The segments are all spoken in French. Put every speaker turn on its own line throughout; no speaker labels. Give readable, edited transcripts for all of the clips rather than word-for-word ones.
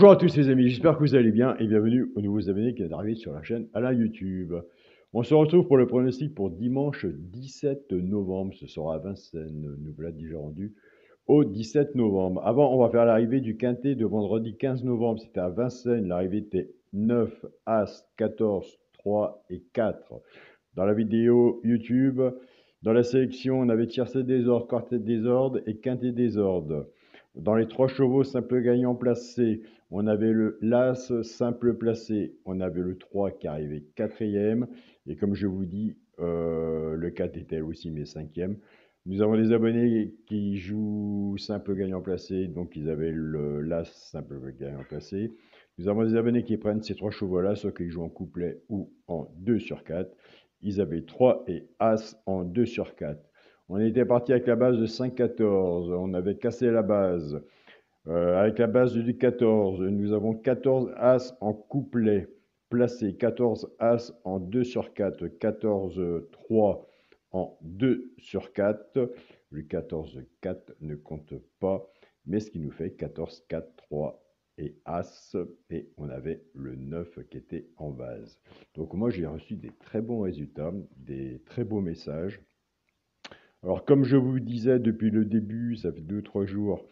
Bonjour à tous les amis, j'espère que vous allez bien et bienvenue aux nouveaux abonnés qui viennent d'arriver sur la chaîne Alain YouTube. On se retrouve pour le pronostic pour dimanche 17 novembre. Ce sera à Vincennes. Nous voilà déjà rendus au 17 novembre. Avant, on va faire l'arrivée du quintet de vendredi 15 novembre. C'était à Vincennes. L'arrivée était 9, As, 14, 3 et 4. Dans la vidéo YouTube, dans la sélection, on avait tiercé désordre, quartet désordre et quintet désordre. Dans les 3 chevaux simple gagnant placé, on avait le l'As simple placé, on avait le 3 qui arrivait quatrième, et comme je vous dis, le 4 était aussi mais cinquième. Nous avons des abonnés qui jouent simple gagnant placé, donc ils avaient le l'As simple gagnant placé. Nous avons des abonnés qui prennent ces 3 chevaux-là, soit qu'ils jouent en couplet ou en 2 sur 4. Ils avaient 3 et As en 2 sur 4. On était parti avec la base de 5-14, on avait cassé la base. Avec la base du 14, nous avons 14 As en couplet placé, 14 As en 2 sur 4, 14 3 en 2 sur 4. Le 14 4 ne compte pas, mais ce qui nous fait 14 4 3 et As, et on avait le 9 qui était en base. Donc moi j'ai reçu des très bons résultats, des très beaux messages. Alors comme je vous disais depuis le début, ça fait 2-3 jours,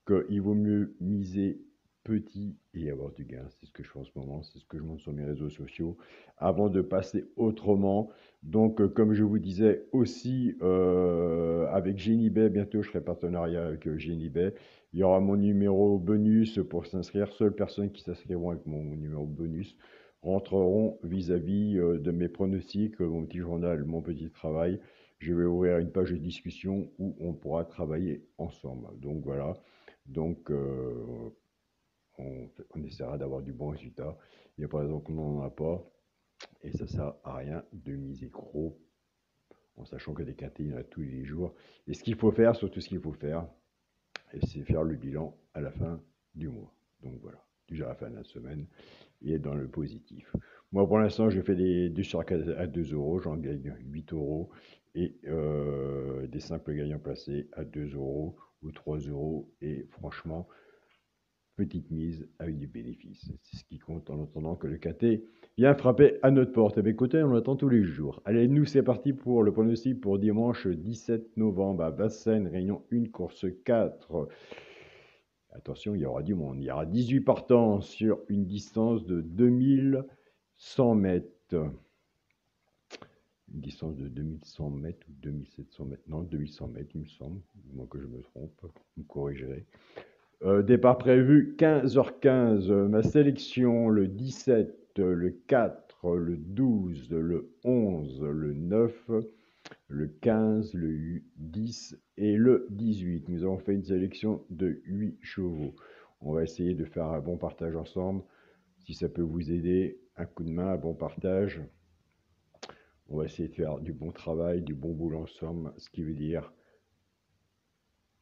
qu'il vaut mieux miser petit et avoir du gain. C'est ce que je fais en ce moment, c'est ce que je montre sur mes réseaux sociaux, avant de passer autrement. Donc, comme je vous disais aussi, avec Genibet, bientôt je ferai partenariat avec Genibet. Il y aura mon numéro bonus pour s'inscrire. Seules personnes qui s'inscriront avec mon numéro bonus rentreront vis-à-vis de mes pronostics, mon petit journal, mon petit travail. Je vais ouvrir une page de discussion où on pourra travailler ensemble. Donc voilà. Donc, on essaiera d'avoir du bon résultat. Il n'y a pas raison qu'on n'en a pas. Et ça ne sert à rien de miser gros, en sachant que des quintés, il y en a tous les jours. Et ce qu'il faut faire, surtout ce qu'il faut faire, c'est faire le bilan à la fin du mois. Donc voilà, déjà à la fin de la semaine, et être dans le positif. Moi, pour l'instant, je fais des 2 sur 4 à 2 euros, j'en gagne 8 euros, et des simples gagnants placés à 2 euros ou 3 euros. Et franchement, petite mise avec du bénéfice. C'est ce qui compte en attendant que le quintet vient frapper à notre porte. Et bien écoutez, on l'attend tous les jours. Allez, nous c'est parti pour le pronostic pour dimanche 17 novembre à Vincennes, Réunion 1, course 4. Attention, il y aura du monde. Il y aura 18 partants sur une distance de 2100 mètres. Une distance de 2100 mètres ou 2700 mètres. Non, 2100 mètres, il me semble. Moi que je me trompe, vous me corrigerez. Départ prévu 15h15. Ma sélection, le 17, le 4, le 12, le 11, le 9, le 15, le 10 et le 18. Nous avons fait une sélection de 8 chevaux. On va essayer de faire un bon partage ensemble. Si ça peut vous aider, un coup de main, un bon partage. On va essayer de faire du bon travail, du bon boulot ensemble, ce qui veut dire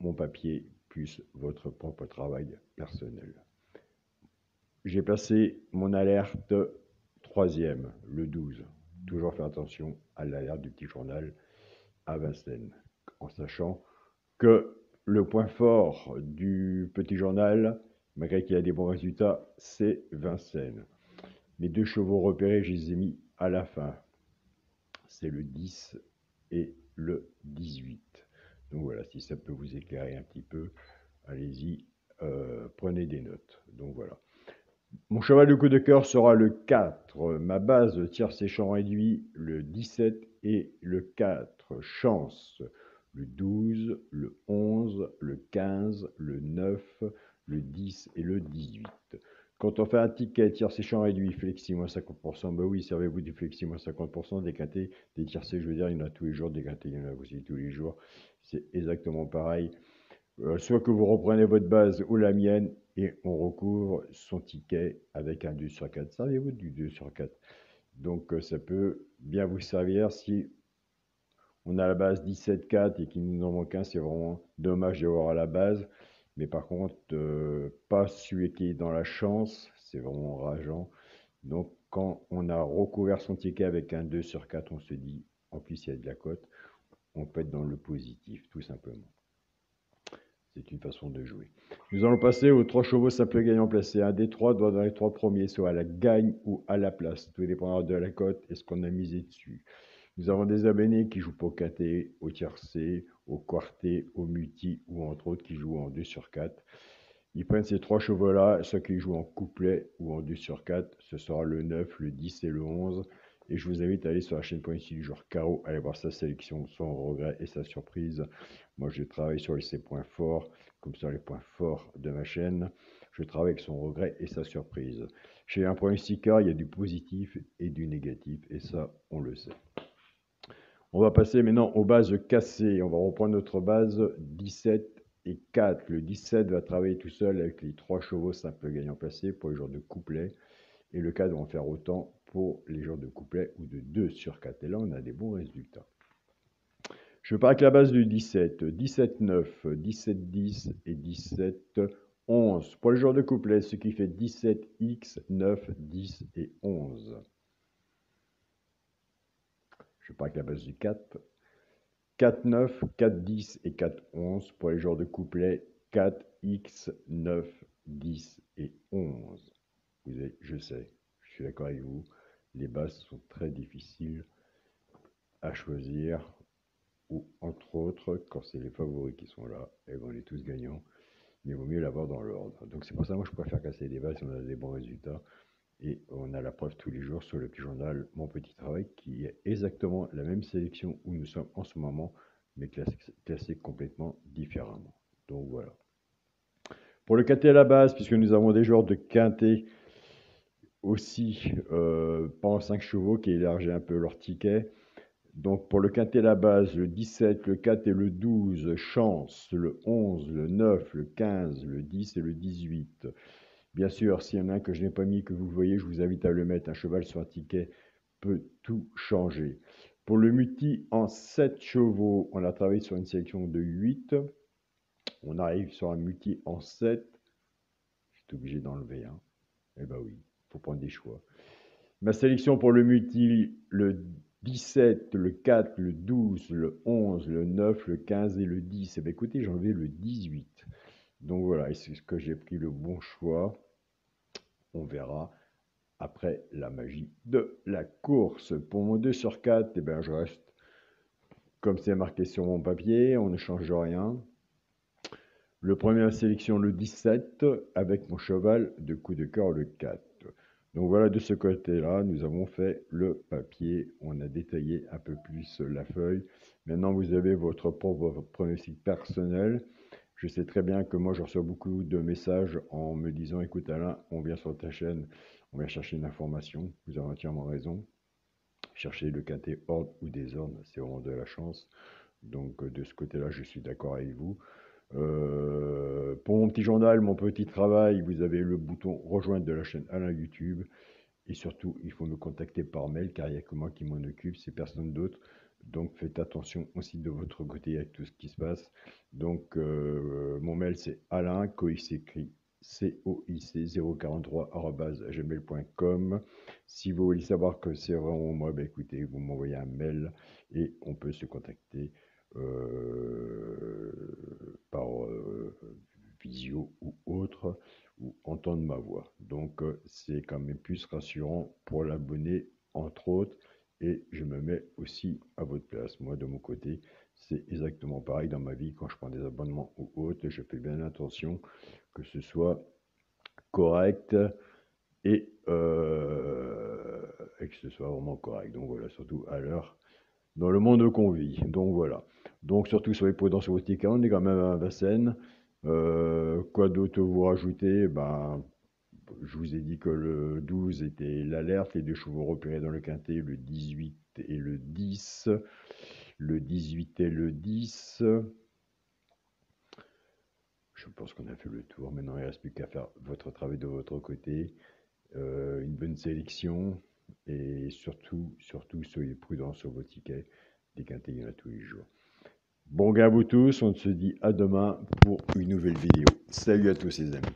mon papier plus votre propre travail personnel. J'ai placé mon alerte 3e, le 12. Toujours faire attention à l'alerte du petit journal à Vincennes, en sachant que le point fort du petit journal, malgré qu'il a des bons résultats, c'est Vincennes. Mes 2 chevaux repérés, je les ai mis à la fin. C'est le 10 et le 18. Donc voilà, si ça peut vous éclairer un petit peu, allez-y, prenez des notes. Donc voilà. Mon cheval de coup de cœur sera le 4. Ma base tiercé champ réduit, le 17 et le 4. Chance, le 12, le 11, le 15, le 9, le 10 et le 18. Quand on fait un ticket tiercé champ réduit, flexi moins 50%, bah oui, servez-vous du flexi moins 50%, des quintés, des tiercés, je veux dire, il y en a tous les jours, des quintés, il y en a aussi tous les jours. C'est exactement pareil. Soit que vous reprenez votre base ou la mienne et on recouvre son ticket avec un 2 sur 4. Servez-vous du 2 sur 4. Donc ça peut bien vous servir si on a la base 17-4 et qu'il nous en manque un. C'est vraiment dommage d'avoir à la base. Mais par contre, pas celui qui est dans la chance, c'est vraiment rageant. Donc quand on a recouvert son ticket avec un 2 sur 4, on se dit, en plus il y a de la cote, on peut être dans le positif, tout simplement. C'est une façon de jouer. Nous allons passer aux 3 chevaux simples gagnants placés. Un des 3 doit dans les 3 premiers, soit à la gagne ou à la place. Tout dépendra de la cote et ce qu'on a misé dessus. Nous avons des abonnés qui jouent pour quinté, au tiercé, au quarté, au multi ou entre autres qui jouent en 2 sur 4. Ils prennent ces 3 chevaux-là, ceux qui jouent en couplet ou en 2 sur 4, ce sera le 9, le 10 et le 11. Et je vous invite à aller sur la chaîne Point ici du joueur Caro, aller voir sa sélection, son regret et sa surprise. Moi, je travaille sur ses points forts, comme sur les points forts de ma chaîne. Je travaille avec son regret et sa surprise. Chez un pronostiqueur, il y a du positif et du négatif, et ça, on le sait. On va passer maintenant aux bases cassées. On va reprendre notre base 17 et 4. Le 17 va travailler tout seul avec les 3 chevaux simples gagnants placés pour les joueurs de couplet. Et le 4 va en faire autant pour les joueurs de couplet ou de 2 sur 4. Et là, on a des bons résultats. Je pars avec la base du 17, 17-9, 17-10 et 17-11. Pour les joueurs de couplet, ce qui fait 17X, 9, 10 et 11. Je pars avec la base du 4. 4-9, 4-10 et 4-11. Pour les joueurs de couplet, 4X, 9, 10 et 11. Je sais, je suis d'accord avec vous, les bases sont très difficiles à choisir, ou entre autres, quand c'est les favoris qui sont là, et on est tous gagnants, mais il vaut mieux l'avoir dans l'ordre. Donc c'est pour ça que moi je préfère casser les bases si on a des bons résultats, et on a la preuve tous les jours sur le petit journal Mon Petit Travail, qui est exactement la même sélection où nous sommes en ce moment, mais classé complètement différemment. Donc voilà. Pour le quintet à la base, puisque nous avons des joueurs de quintet aussi pendant 5 chevaux qui élargit un peu leur ticket. Donc pour le quintet à la base, le 17, le 4 et le 12, chance, le 11, le 9, le 15, le 10 et le 18. Bien sûr, s'il y en a un que je n'ai pas mis, que vous voyez, je vous invite à le mettre. Un cheval sur un ticket peut tout changer. Pour le multi en 7 chevaux, on a travaillé sur une sélection de 8. On arrive sur un multi en 7. Je suis obligé d'enlever un. Eh ben oui, il faut prendre des choix. Ma sélection pour le multi, le 17, le 4, le 12, le 11, le 9, le 15 et le 10. Eh bien, écoutez, j'ai enlevé le 18. Donc voilà, est-ce que j'ai pris le bon choix? On verra après la magie de la course. Pour mon 2 sur 4, eh bien, je reste comme c'est marqué sur mon papier, on ne change rien. Le premier sélection, le 17, avec mon cheval de coup de cœur, le 4. Donc voilà, de ce côté-là, nous avons fait le papier. On a détaillé un peu plus la feuille. Maintenant, vous avez votre propre pronostic personnel. Je sais très bien que moi, je reçois beaucoup de messages en me disant, écoute Alain, on vient sur ta chaîne, on vient chercher une information. Vous avez entièrement raison. Chercher le quintet ordre ou désordre, c'est vraiment de la chance. Donc de ce côté-là, je suis d'accord avec vous. Pour mon petit journal, mon petit travail, vous avez le bouton rejoindre de la chaîne Alain YouTube. Et surtout, il faut me contacter par mail car il n'y a que moi qui m'en occupe, c'est personne d'autre. Donc faites attention aussi de votre côté avec tout ce qui se passe. Donc mon mail c'est Alain, Coic s'écrit COIC043@gmail.com. Si vous voulez savoir que c'est vraiment moi, ben écoutez, vous m'envoyez un mail et on peut se contacter par visio ou autre, ou entendre ma voix. Donc c'est quand même plus rassurant pour l'abonné, entre autres, et je me mets aussi à votre place. Moi, de mon côté, c'est exactement pareil dans ma vie. Quand je prends des abonnements ou autres, je fais bien attention que ce soit correct et que ce soit vraiment correct. Donc voilà, surtout à l'heure dans le monde qu'on vit. Donc voilà. Donc surtout soyez prudents sur vos tickets, on est quand même à Vincennes. Quoi d'autre vous rajouter? Ben, je vous ai dit que le 12 était l'alerte, les 2 chevaux repérés dans le quintet, le 18 et le 10. Le 18 et le 10. Je pense qu'on a fait le tour. Maintenant, il ne reste plus qu'à faire votre travail de votre côté. Une bonne sélection. Et surtout, soyez prudents sur vos tickets. Des quintets, il y en a tous les jours. Bon gain à vous tous. On se dit à demain pour une nouvelle vidéo. Salut à tous les amis.